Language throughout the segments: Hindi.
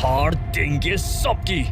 फाड़ देंगे सबकी,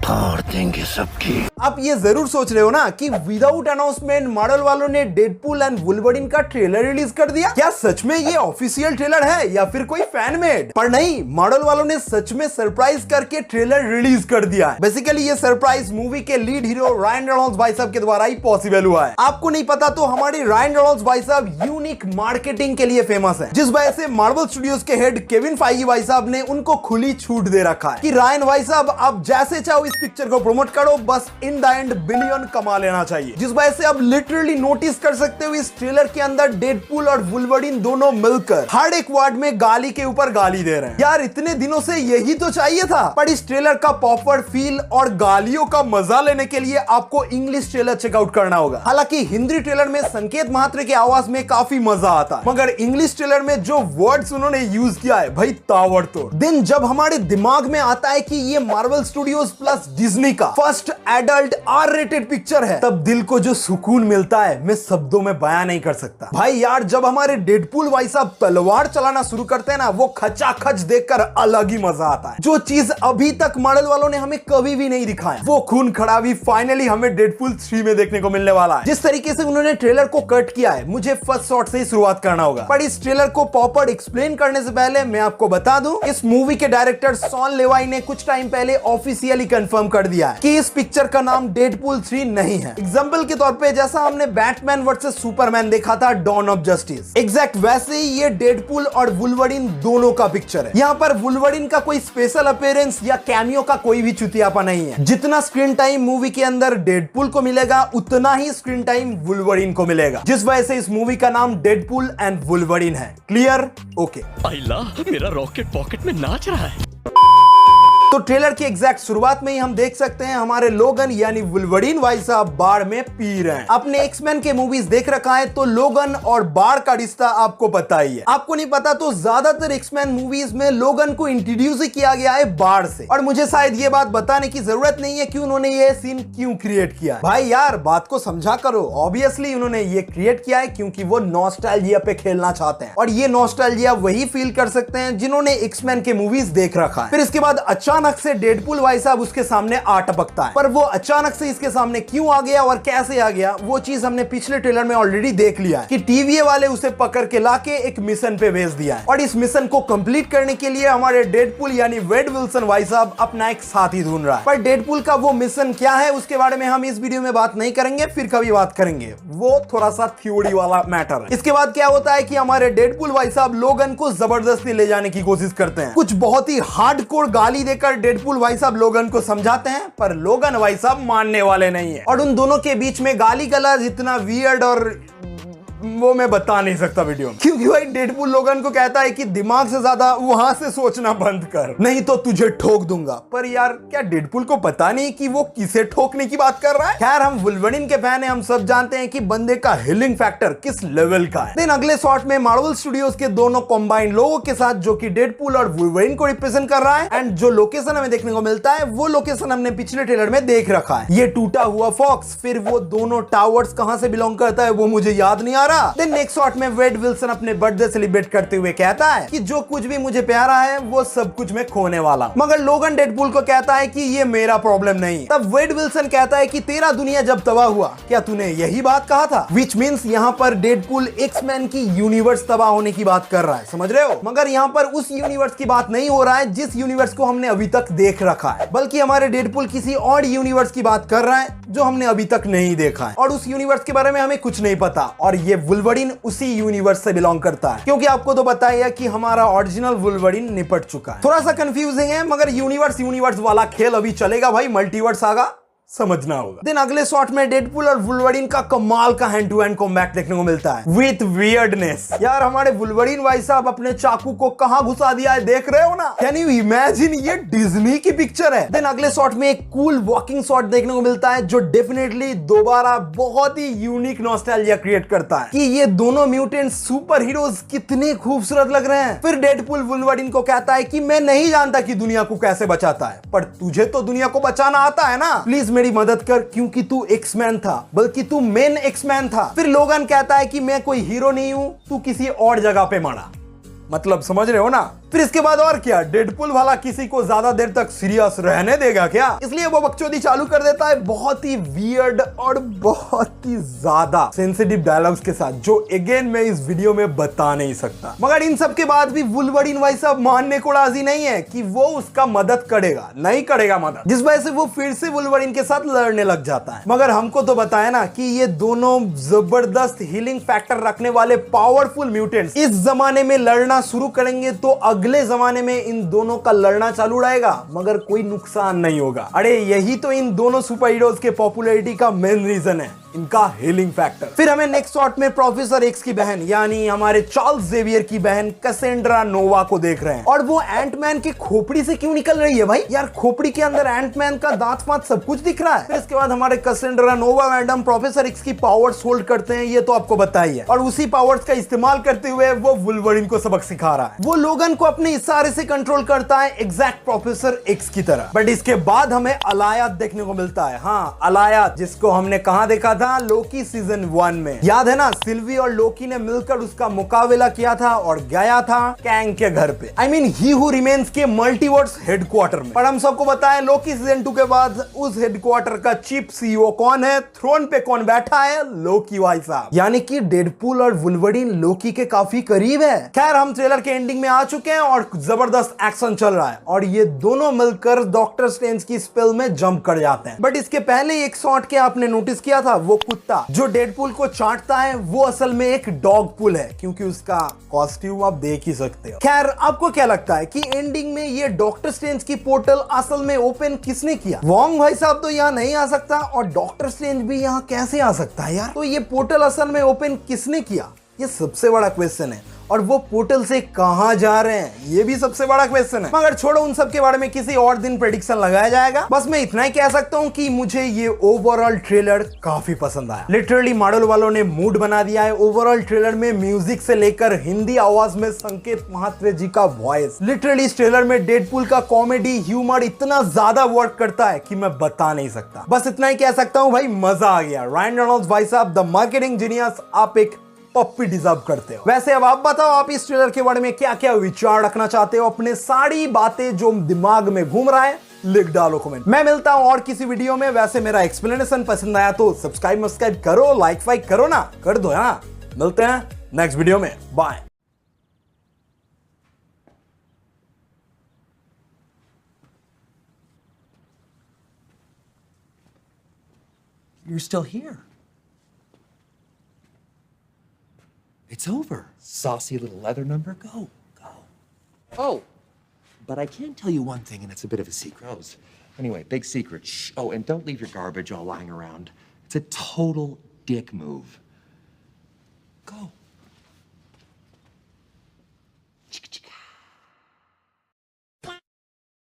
फाड़ देंगे सबकी। आप ये जरूर सोच रहे हो ना कि विदाउट अनाउंसमेंट मार्वल वालों ने डेडपूल एंड वुल्वरीन का ट्रेलर रिलीज कर दिया। क्या सच में ये ऑफिशियल ट्रेलर है या फिर कोई फैन मेड? पर नहीं, मार्वल वालों ने सच में सरप्राइज करके ट्रेलर रिलीज कर दिया है। बेसिकली ये सरप्राइज मूवी के लीड हीरो रायन रेनॉल्ड्स भाई साहब के द्वारा ही पॉसिबल हुआ है। आपको नहीं पता तो हमारे रायन रेनॉल्ड्स भाई साहब यूनिक मार्केटिंग के लिए फेमस है, जिस वजह से मार्वल स्टूडियोज के हेड केविन फाइगी भाई साहब ने उनको खुली छूट दे रखा है कि रायन भाई साहब आप जैसे चाहो इस पिक्चर को प्रमोट करो, बस इन द एंड बिलियन कमा लेना चाहिए। जिस वजह से आप लिटरली नोटिस कर सकते हो इस ट्रेलर के अंदर डेडपूल और वुल्वरीन दोनों मिलकर हर एक वर्ड में गाली के ऊपर गाली दे रहे हैं। यार इतने दिनों से यही तो चाहिए था। पर इस ट्रेलर का पॉपर फील और गालियों का मजा लेने के लिए आपको इंग्लिश ट्रेलर चेकआउट करना होगा। हालांकि हिंदी ट्रेलर में संकेत महात्रे की आवाज में काफी मजा आता है, मगर इंग्लिश ट्रेलर में जो वर्ड्स उन्होंने यूज किया है भाई ताबड़तोड़। दिन जब हमारे दिमाग में आता है कि ये मार्वल स्टूडियोज प्लस डिज्नी का first adult R rated picture है, तब दिल को जो सुकून मिलता है मैं शब्दों में बयां नहीं कर सकता। भाई यार जब हमारे डेडपूल भाई साहब तलवार चलाना शुरू करते हैं ना, वो खचाखच देखकर अलग ही मजा आता है। जो चीज अभी तक मार्वल वालों ने हमें कभी भी नहीं दिखाया, वो खून खराबी फाइनली हमें डेडपूल 3 में देखने को मिलने वाला है। जिस तरीके से उन्होंने ट्रेलर को कट किया है, मुझे फर्स्ट शॉट से ही शुरुआत करना होगा। पर इस ट्रेलर को प्रॉपर एक्सप्लेन करने से पहले मैं आपको बता दूं, इस मूवी के डायरेक्टर शॉन लेवाई ने कुछ टाइम पहले ऑफिशियली कंफर्म कर दिया है कि इस पिक्चर का नाम डेडपूल 3 नहीं है। एग्जांपल के तौर पे जैसा हमने बैटमैन वर्सेस सुपरमैन देखा था डॉन ऑफ जस्टिस, एग्जैक्ट वैसे ही ये डेडपूल और वुल्वरीन दोनों का पिक्चर है। यहाँ पर वुल्वरीन का कोई स्पेशल अपीयरेंस या कैमियो का कोई भी चुतियापा नहीं है। जितना स्क्रीन टाइम मूवी के अंदर डेडपूल को मिलेगा, उतना ही स्क्रीन टाइम वुल्वरीन को मिलेगा, जिस वजह से इस मूवी का नाम डेडपूल एंड वुल्वरीन है। क्लियर? ओके। अल्लाह, मेरा रॉकेट पॉकेट में नाच रहा है। तो ट्रेलर की एग्जैक्ट शुरुआत में ही हम देख सकते हैं हमारे लोगन यानी वुल्वरीन भाई साहब बाढ़ में पी रहे हैं। आपने एक्समैन के मूवीज देख रखा है तो लोगन और बाढ़ का रिश्ता आपको पता ही है। आपको नहीं पता तो ज्यादातर एक्समैन मूवीज में लोगन को इंट्रोड्यूस ही किया गया है बाढ़ से, और मुझे शायद ये बात बताने की जरूरत नहीं है कि उन्होंने ये सीन क्यों क्रिएट किया है। भाई यार बात को समझा करो। ऑब्वियसली उन्होंने ये क्रिएट किया है क्योंकि वो नॉस्टैल्जिया पे खेलना चाहते हैं, और ये नॉस्टैल्जिया वही फील कर सकते हैं जिन्होंने एक्समैन के मूवीज देख रखा है। फिर इसके बाद अचानक से डेडपूल भाई साहब उसके सामने आ टपकता है, पर वो अचानक से इसके सामने क्यों आ गया और कैसे आ गया, वो चीज हमने पिछले ट्रेलर में ऑलरेडी देख लिया है कि टीवीए वाले उसे पकड़ के लाके एक मिशन पे भेज दिया है, और इस मिशन को कंप्लीट करने के लिए हमारे डेडपूल यानी वेड विल्सन भाई साहब अपना एक साथी ढूंढ रहा है। पर डेडपूल का वो मिशन क्या है उसके बारे में हम इस वीडियो में बात नहीं करेंगे, फिर कभी बात करेंगे, वो थोड़ा सा थ्योरी वाला मैटर है। इसके बाद क्या होता है कि हमारे डेडपूल भाई साहब लोगन को जबरदस्ती ले जाने की कोशिश करते हैं। कुछ बहुत ही हार्डकोर गाली देकर डेडपूल भाई साहब लोगन को समझाते हैं, पर लोगन भाई साहब मानने वाले नहीं है, और उन दोनों के बीच में गाली गलौज इतना वियर्ड और वो मैं बता नहीं सकता वीडियो में, क्योंकि भाई डेडपूल लोगन को कहता है कि दिमाग से ज्यादा वहां से सोचना बंद कर, नहीं तो तुझे ठोक दूंगा। पर यार क्या डेडपूल को पता नहीं कि वो किसे ठोकने की बात कर रहा है? खैर हम वुल्वरीन के फैन हैं, हम सब जानते हैं कि बंदे का हीलिंग फैक्टर किस लेवल का है। देन अगले शॉट में मार्वल स्टूडियोज के दोनों कॉम्बाइंड लोगों के साथ, जो कि डेडपूल और वुल्वरीन को रिप्रेजेंट कर रहा है, एंड जो लोकेशन हमें देखने को मिलता है वो लोकेशन हमने पिछले ट्रेलर में देख रखा है, ये टूटा हुआ फॉक्स। फिर वो दोनों टावर्स कहां से बिलोंग करता है वो मुझे याद नहीं आ रहा। देन नेक्स्ट शॉट में वेड विल्सन अपने बर्थडे सेलिब्रेट करते हुए कहता है कि जो कुछ भी मुझे प्यारा है वो सब कुछ मैं खोने वाला हूं, मगर लोगन डेडपूल को कहता है कि ये मेरा प्रॉब्लम नहीं है। तब वेड विल्सन कहता है कि तेरा दुनिया जब तबाह हुआ क्या तूने यही बात कहा था, विच मींस यहाँ पर डेडपूल एक्समैन की यूनिवर्स तबाह होने की बात कर रहा है, समझ रहे हो? मगर यहाँ पर उस यूनिवर्स की बात नहीं हो रहा है जिस यूनिवर्स को हमने अभी तक देख रखा है, बल्कि हमारे डेडपूल किसी और यूनिवर्स की बात कर रहा है जो हमने अभी तक नहीं देखा है, और उस यूनिवर्स के बारे में हमें कुछ नहीं पता, और ये वुल्वरीन उसी यूनिवर्स से बिलोंग करता है, क्योंकि आपको तो पता ही है कि हमारा ओरिजिनल वुल्वरीन निपट चुका है। थोड़ा सा कंफ्यूजिंग है, मगर यूनिवर्स वाला खेल अभी चलेगा भाई, मल्टीवर्स आगा, समझना होगा। देन अगले शॉट में डेडपूल और वुल्वरीन का कमाल का हैंड टू हैंड कॉम्बैट देखने को मिलता है विथ वियर्डनेस। यार हमारे वुल्वरीन भाई साहब अपने चाकू को कहां घुसा दिया है देख रहे हो ना? कैन यू इमेजिन, ये डिज्नी की पिक्चर है। देन अगले शॉट में एक कूल वॉकिंग शॉट देखने को मिलता है जो डेफिनेटली दोबारा बहुत ही यूनिक नॉस्टैल्जिया क्रिएट करता है कि ये दोनों म्यूटेंट सुपर हीरोज कितने खूबसूरत लग रहे हैं। फिर डेडपूल वुल्वरीन को कहता है कि मैं नहीं जानता कि दुनिया को कैसे बचाता है, पर तुझे तो दुनिया को बचाना आता है ना, प्लीज मेरी मदद कर, क्योंकि तू एक्समैन था, बल्कि तू मेन एक्समैन था। फिर लोगन कहता है कि मैं कोई हीरो नहीं हूं, तू किसी और जगह पे मरा। मतलब समझ रहे हो ना। फिर इसके बाद और क्या, डेडपुल वाला किसी को ज्यादा देर तक सीरियस रहने देगा क्या, इसलिए वो बकचोदी चालू कर देता है बहुत ही वियर्ड और बहुत ही ज्यादा सेंसिटिव डायलॉग्स के साथ, जो अगेन मैं इस वीडियो में बता नहीं सकता। मगर इन सब के बाद भी वुल्वरीन भाई साहब मानने को राजी नहीं है कि वो उसका मदद करेगा, नहीं करेगा मदद, जिस वजह से वो फिर से वुल्वरीन के साथ लड़ने लग जाता है। मगर हमको तो बताया ना कि ये दोनों जबरदस्त हीलिंग फैक्टर रखने वाले पावरफुल म्यूटेंट्स इस जमाने में लड़ना शुरू करेंगे तो अगले जमाने में इन दोनों का लड़ना चालू रहेगा, मगर कोई नुकसान नहीं होगा। अरे यही तो इन दोनों सुपर हीरोज के पॉपुलैरिटी का मेन रीजन है, इनका हीलिंग फैक्टर। फिर हमें नेक्स्ट शॉट में प्रोफेसर एक्स की बहन यानी हमारे चार्ल्स जेवियर की बहन कैसेंड्रा नोवा को देख रहे हैं, और वो एंटमैन की खोपड़ी से क्यों निकल रही है भाई, यार खोपड़ी के अंदर एंटमैन का दांत फांत सब कुछ दिख रहा है। फिर इसके बाद हमारे कैसेंड्रा नोवा मैडम प्रोफेसर एक्स की पावर्स होल्ड करते हैं, ये तो आपको बताइए, और उसी पावर्स का इस्तेमाल करते हुए वो वुल्वरीन को सबक सिखा रहा है। वो लोगन को अपने इशारे से कंट्रोल करता है एग्जैक्ट प्रोफेसर एक्स की तरह। बट इसके बाद हमें अलायात देखने को मिलता है। हाँ, अलायात, जिसको हमने कहां देखा था, लोकी सीजन 1 में, याद है ना, सिल्वी और लोकी ने मिलकर उसका मुकाबला किया था और गया था कैंग के घर पे, I mean he who remains के मल्टीवर्स हेडक्वार्टर में। पर हम सबको बताएं लोकी सीजन 2 के बाद उस हेडक्वार्टर का चीफ सीईओ कौन है, थ्रोन पे कौन बैठा है, लोकी भाई साहब। यानी कि डेडपूल और वुल्वरीन लोकी के काफी करीब है। खैर हम ट्रेलर के एंडिंग में आ चुके हैं और जबरदस्त एक्शन चल रहा है और ये दोनों मिलकर डॉक्टर स्ट्रेंज की स्पेल में जंप कर जाते हैं। बट इसके पहले एक शॉट के आपने नोटिस किया था, वो कुत्ता जो डेडपूल को चाटता है वो असल में एक डॉग पुल है, क्योंकि उसका कॉस्ट्यूम आप देख ही सकते हो। खैर आपको क्या लगता है कि एंडिंग में ये डॉक्टर स्ट्रेंज की पोर्टल असल में ओपन किसने किया? वोंग भाई साहब तो यहाँ नहीं आ सकता और डॉक्टर स्ट्रेंज भी यहाँ कैसे आ सकता है यार? तो ये पोर्टल असल में ओपन किसने किया, ये सबसे बड़ा क्वेश्चन है। और वो पोर्टल से कहां जा रहे हैं, ये भी सबसे बड़ा क्वेश्चन है। मगर छोड़ो, उन सब के बारे में किसी और दिन प्रेडिक्शन लगाया जाएगा। बस मैं इतना ही कह सकता हूं कि मुझे ये ओवरऑल ट्रेलर काफी पसंद आया। लिटरली मार्वल वालों ने मूड बना दिया है। ओवरऑल ट्रेलर में म्यूजिक से लेकर हिंदी आवाज में संकेत महात्रे जी का वॉइस, लिटरली इस ट्रेलर में डेडपूल का कॉमेडी ह्यूमर इतना ज्यादा वर्क करता है कि मैं बता नहीं सकता। बस इतना ही कह सकता हूं भाई, मजा आ गया। रायन रेनॉल्ड्स भाई साहब, द मार्केटिंग जीनियस, आप एक पप्पी डिजर्व करते हो। वैसे अब आप बताओ, आप इस ट्रेलर के बारे में क्या क्या विचार रखना चाहते हो? अपने सारी बातें जो दिमाग में घूम रहा है लिख डालो कमेंट। मैं मिलता हूं और किसी वीडियो में। वैसे मेरा एक्सप्लेनेशन पसंद आया तो सब्सक्राइब करो, लाइक फाइक करो ना, कर दो। हाँ, मिलते हैं नेक्स्ट वीडियो में, bye. You're still here. It's over. Saucy little leather number. Go. Oh, but I can tell you one thing, and it's a bit of a secret. Anyway, big secret. Shh. Oh, and don't leave your garbage all lying around. It's a total dick move. Go.